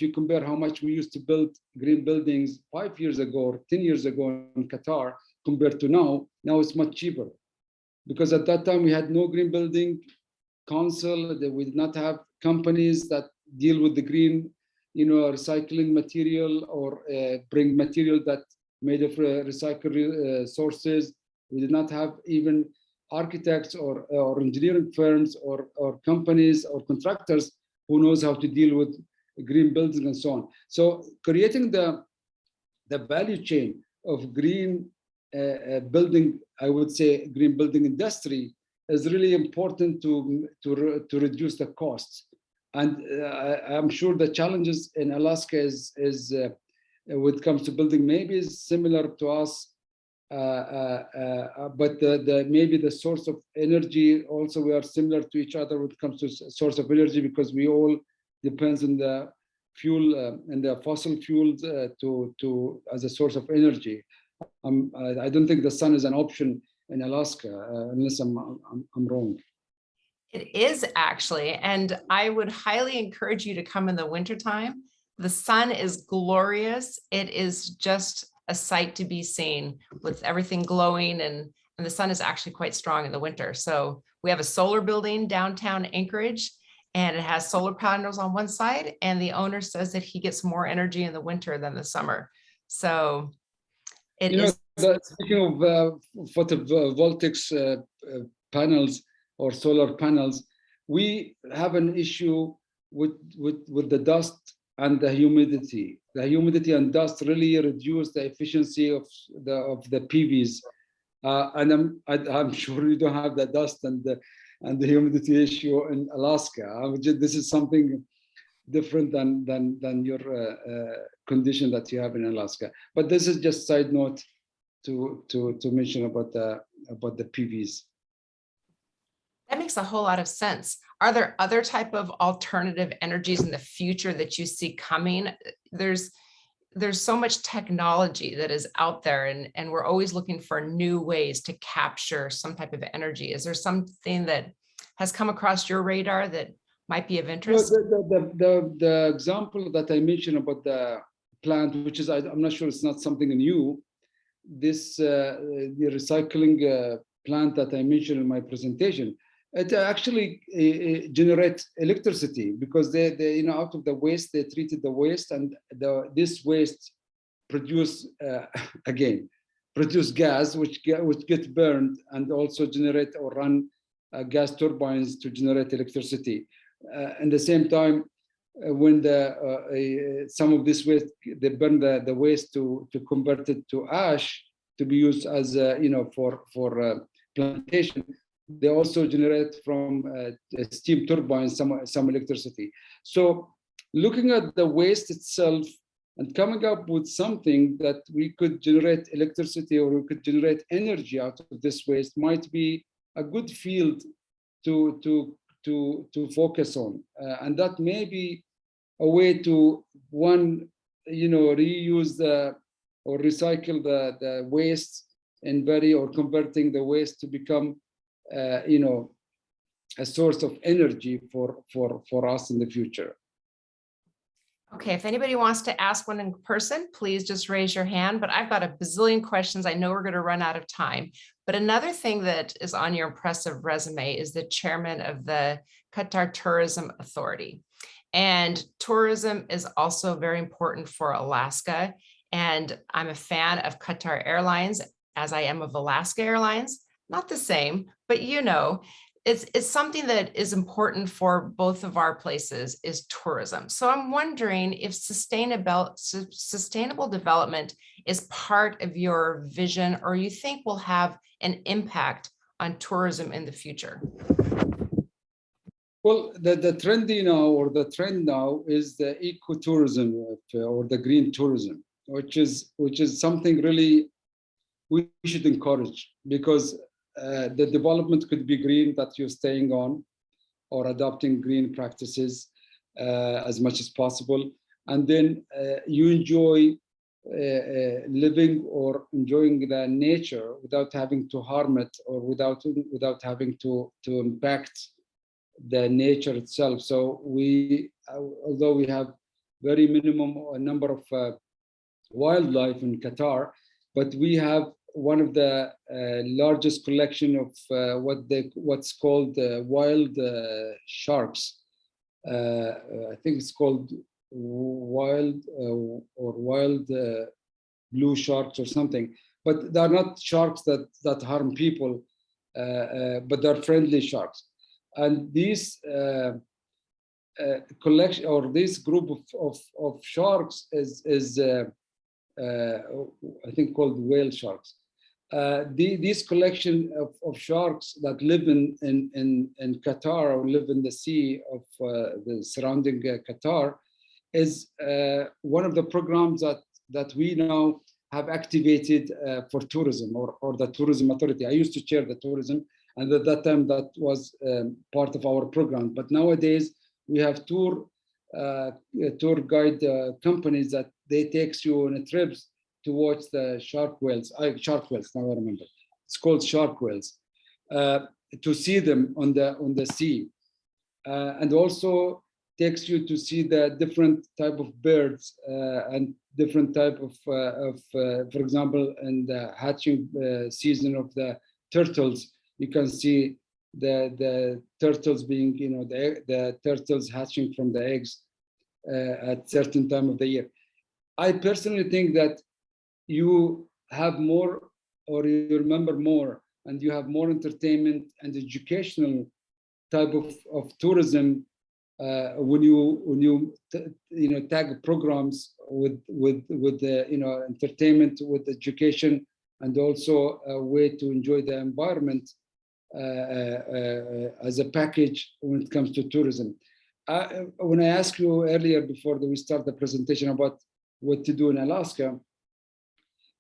Speaker 3: you compare how much we used to build green buildings 5 years ago or 10 years ago in Qatar compared to now it's much cheaper, because at that time we had no green building council. We did not have companies that deal with the green, recycling material or bring material that made of recycled sources. We did not have even architects or engineering firms or companies or contractors who knows how to deal with green buildings and so on. So creating the value chain of green building, I would say green building industry, is really important to reduce the costs. And I'm sure the challenges in Alaska is when it comes to building maybe is similar to us. But maybe the source of energy also, we are similar to each other when it comes to source of energy, because we all depends on the fuel and the fossil fuels to as a source of energy. I don't think the sun is an option in Alaska, unless I'm wrong.
Speaker 1: It is actually, and I would highly encourage you to come in the wintertime. The sun is glorious. It is just a sight to be seen with everything glowing, and the sun is actually quite strong in the winter. So we have a solar building downtown Anchorage, and it has solar panels on one side, and the owner says that he gets more energy in the winter than the summer. So it is.
Speaker 3: Speaking of photovoltaics panels or solar panels, we have an issue with the dust and the humidity. The humidity and dust really reduce the efficiency of the PVs. And I'm sure you don't have the dust and the humidity issue in Alaska. This is something different than your condition that you have in Alaska. But this is just side note to mention about the PVs.
Speaker 1: That makes a whole lot of sense. Are there other type of alternative energies in the future that you see coming? There's so much technology that is out there, and we're always looking for new ways to capture some type of energy. Is there something that has come across your radar that might be of interest?
Speaker 3: The example that I mentioned about the plant, which is, I'm not sure, it's not something new. This the recycling plant that I mentioned in my presentation, it actually generates electricity because they out of the waste, they treated the waste, and this waste produce gas, which gets burned and also generate or run gas turbines to generate electricity. At the same time, when some of this waste, they burn the waste to convert it to ash to be used as for plantation. They also generate from steam turbines some electricity. So looking at the waste itself and coming up with something that we could generate electricity or we could generate energy out of this waste might be a good field to focus on, and that may be a way to reuse or recycle the waste or converting the waste to become a source of energy for us in the future.
Speaker 1: Okay, if anybody wants to ask one in person, please just raise your hand, but I've got a bazillion questions. I know we're going to run out of time, but another thing that is on your impressive resume is the chairman of the Qatar Tourism Authority. And tourism is also very important for Alaska. And I'm a fan of Qatar Airlines, as I am of Alaska Airlines. Not the same, but it's something that is important for both of our places is tourism. So I'm wondering if sustainable development is part of your vision, or you think will have an impact on tourism in the future.
Speaker 3: Well, the trend now is the ecotourism or the green tourism, which is something really we should encourage, because the development could be green, that you're staying on or adopting green practices as much as possible. And then you enjoy living or enjoying the nature without having to harm it or without having to impact the nature itself. So although we have very minimum number of wildlife in Qatar, but we have one of the largest collection of what's called wild sharks. I think it's called wild blue sharks or something. But they're not sharks that harm people, but they're friendly sharks. And these collection or this group of sharks is I think called whale sharks. This collection of sharks that live in Qatar or live in the sea of the surrounding Qatar is one of the programs that we now have activated for tourism or the tourism authority. I used to chair the tourism, and at that time that was part of our program. But nowadays we have tour tour guide companies that they takes you on a trips to watch the shark whales. Shark whales, now I remember. It's called shark whales. To see them on the sea, and also takes you to see the different type of birds and different type of for example, in the hatching season of the turtles, you can see the turtles being, you know, the turtles hatching from the eggs at certain time of the year. I personally think that you have more, or you remember more, and you have more entertainment and educational type of tourism when you tag programs with the entertainment, with education, and also a way to enjoy the environment as a package when it comes to tourism. When I asked you earlier before we start the presentation about what to do in Alaska,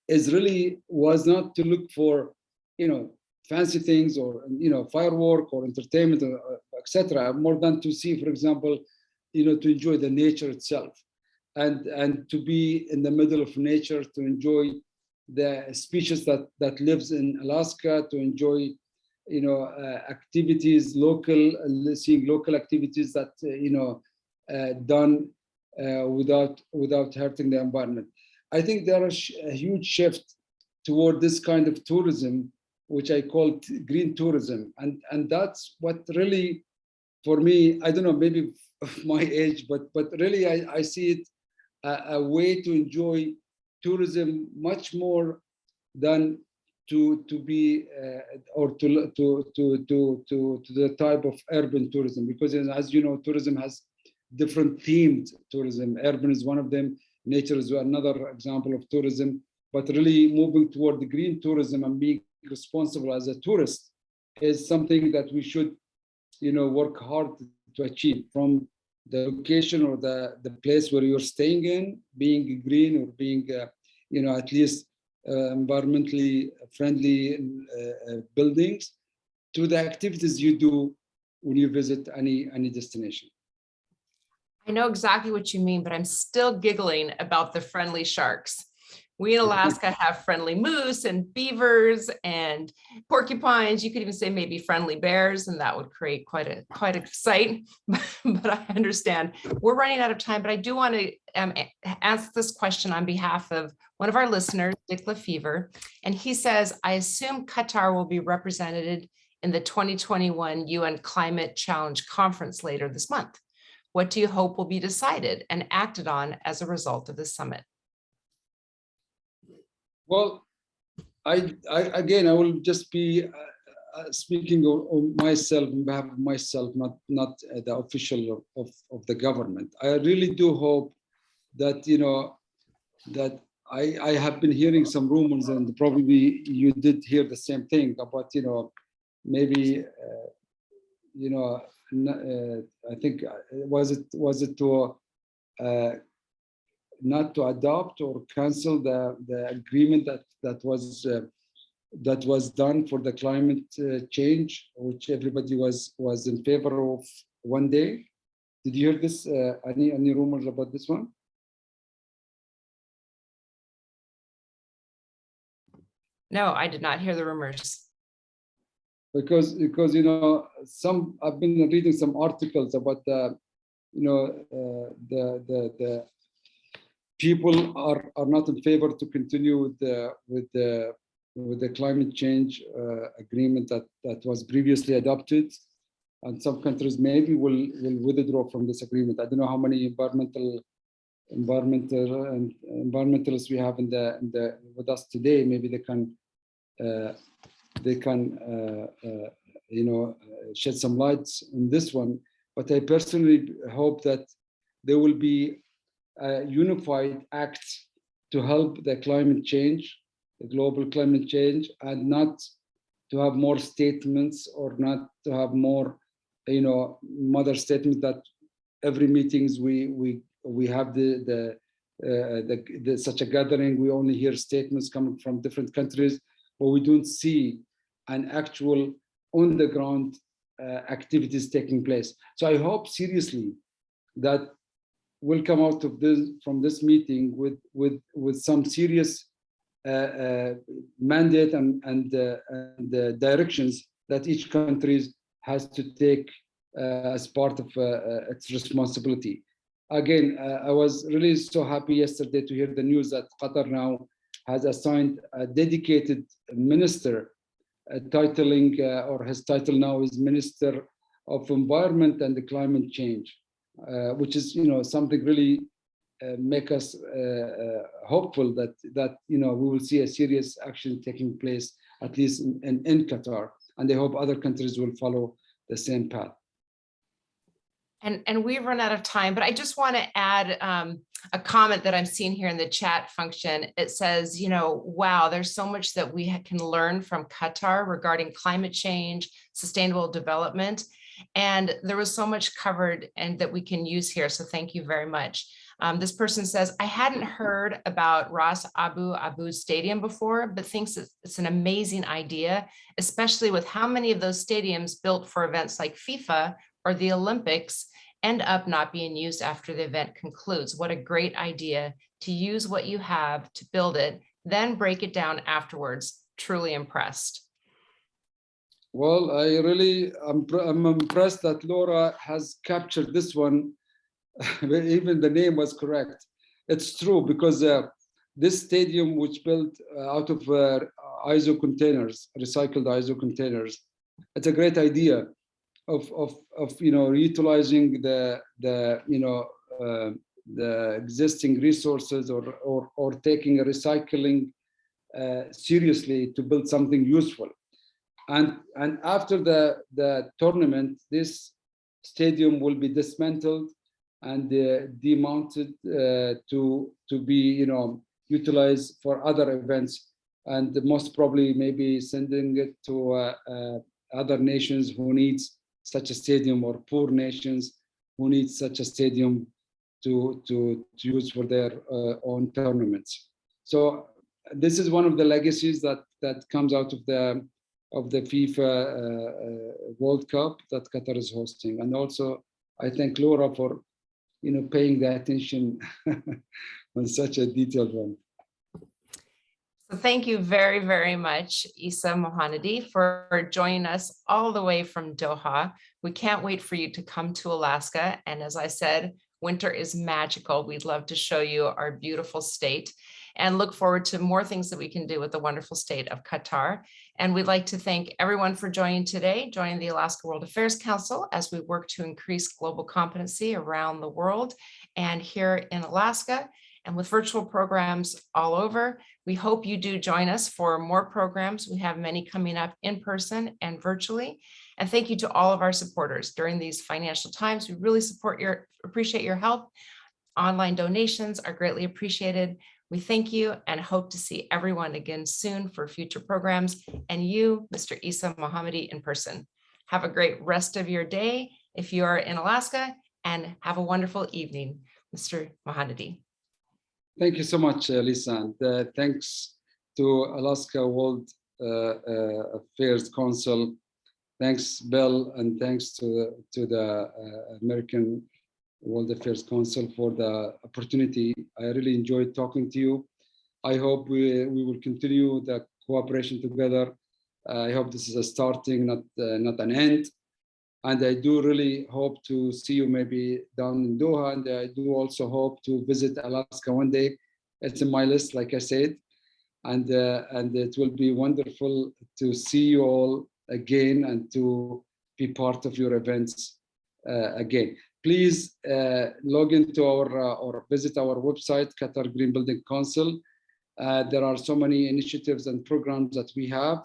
Speaker 3: is really was not to look for fancy things or firework or entertainment, etc., more than to see, for example, to enjoy the nature itself, and to be in the middle of nature, to enjoy the species that lives in Alaska, to enjoy activities, seeing local activities that done without hurting the environment. I think there is a huge shift toward this kind of tourism, which I call green tourism, and that's what really, for me, I don't know, maybe of my age, but really I see it a way to enjoy tourism much more than to be or to the type of urban tourism, because as you know, tourism has different themed tourism. Urban is one of them. Nature is another example of tourism. But really moving toward the green tourism and being responsible as a tourist is something that we should, work hard to achieve, from the location or the place where you're staying in, being green or being, at least environmentally friendly buildings, to the activities you do when you visit any destination.
Speaker 1: I know exactly what you mean, but I'm still giggling about the friendly sharks. We in Alaska have friendly moose and beavers and porcupines. You could even say maybe friendly bears, and that would create quite a sight. But I understand we're running out of time, but I do want to ask this question on behalf of one of our listeners, Dick Lefevre, and he says, I assume Qatar will be represented in the 2021 UN Climate Challenge Conference later this month. What do you hope will be decided and acted on as a result of the summit?
Speaker 3: Well, I will just be speaking on myself, on behalf of myself, not the official of the government. I really do hope that that I have been hearing some rumors, and probably you did hear the same thing about maybe I think was it to not to adopt or cancel the agreement that was done for the climate change, which everybody was in favor of one day. Did you hear this? Any rumors about this one?
Speaker 1: No, I did not hear the rumors.
Speaker 3: Because some, I've been reading some articles about the people are not in favor to continue with the climate change agreement that was previously adopted, and some countries maybe will withdraw from this agreement. I don't know how many environmentalists we have with us today. Maybe they can shed some lights on this one. But I personally hope that there will be a unified act to help the climate change, the global climate change, and not to have more statements, or not to have more, mother statement that every meetings we have such a gathering, we only hear statements coming from different countries, but we don't see an actual on the ground activities taking place. So I hope seriously that will come out of this from this meeting with some serious mandate and directions that each country has to take as part of its responsibility. Again, I was really so happy yesterday to hear the news that Qatar now has assigned a dedicated minister, titling or his title now is Minister of Environment and Climate Change, which is something really make us hopeful that we will see a serious action taking place, at least in Qatar, and I hope other countries will follow the same path.
Speaker 1: And we've run out of time, but I just want to add a comment that I'm seeing here in the chat function. It says, wow, there's so much that we can learn from Qatar regarding climate change, sustainable development. And there was so much covered and that we can use here. So thank you very much. This person says, I hadn't heard about Ras Abu Abud Stadium before, but thinks it's an amazing idea, especially with how many of those stadiums built for events like FIFA or the Olympics end up not being used after the event concludes. What a great idea to use what you have to build it, then break it down afterwards. Truly impressed.
Speaker 3: Well, I'm impressed that Laura has captured this one. Even the name was correct. It's true, because this stadium, which built out of ISO containers, recycled ISO containers, it's a great idea of utilizing the existing resources or taking a recycling seriously to build something useful. And after the tournament, this stadium will be dismantled and demounted to be utilized for other events, and most probably maybe sending it to other nations who needs such a stadium, or poor nations who need such a stadium to use for their own tournaments. So this is one of the legacies that comes out of the FIFA World Cup that Qatar is hosting. And also I thank Laura for paying the attention on such a detailed one.
Speaker 1: So thank you very, very much, Isa Mohanadi, for joining us all the way from Doha. We can't wait for you to come to Alaska. And as I said, winter is magical. We'd love to show you our beautiful state and look forward to more things that we can do with the wonderful state of Qatar. And we'd like to thank everyone for joining today, joining the Alaska World Affairs Council as we work to increase global competency around the world and here in Alaska. And with virtual programs all over, we hope you do join us for more programs. We have many coming up in person and virtually. And thank you to all of our supporters during these financial times. We really appreciate your help. Online donations are greatly appreciated. We thank you and hope to see everyone again soon for future programs, and you, Mr. Issa Mohammadi, in person. Have a great rest of your day if you are in Alaska, and have a wonderful evening, Mr. Mohannadi.
Speaker 3: Thank you so much, Lisa, and thanks to Alaska World Affairs Council. Thanks, Bill, and thanks to the American World Affairs Council for the opportunity. I really enjoyed talking to you. I hope we will continue the cooperation together. I hope this is a starting, not an end. And I do really hope to see you maybe down in Doha. And I do also hope to visit Alaska one day. It's in my list, like I said. And it will be wonderful to see you all again and to be part of your events again. Please log into our or visit our website, Qatar Green Building Council. There are so many initiatives and programs that we have.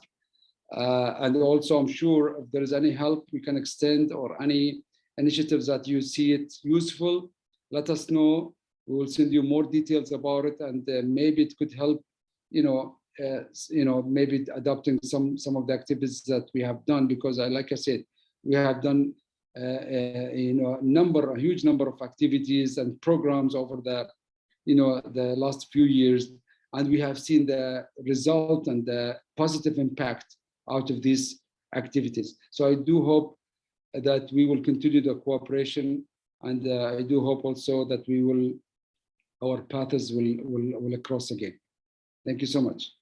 Speaker 3: And also, I'm sure if there is any help we can extend or any initiatives that you see it useful, let us know. We will send you more details about it, and maybe it could help, maybe adopting some of the activities that we have done, because like I said, we have done a huge number of activities and programs over the last few years, and we have seen the result and the positive impact out of these activities. So I do hope that we will continue the cooperation And I do hope also that our paths will cross again. Thank you so much.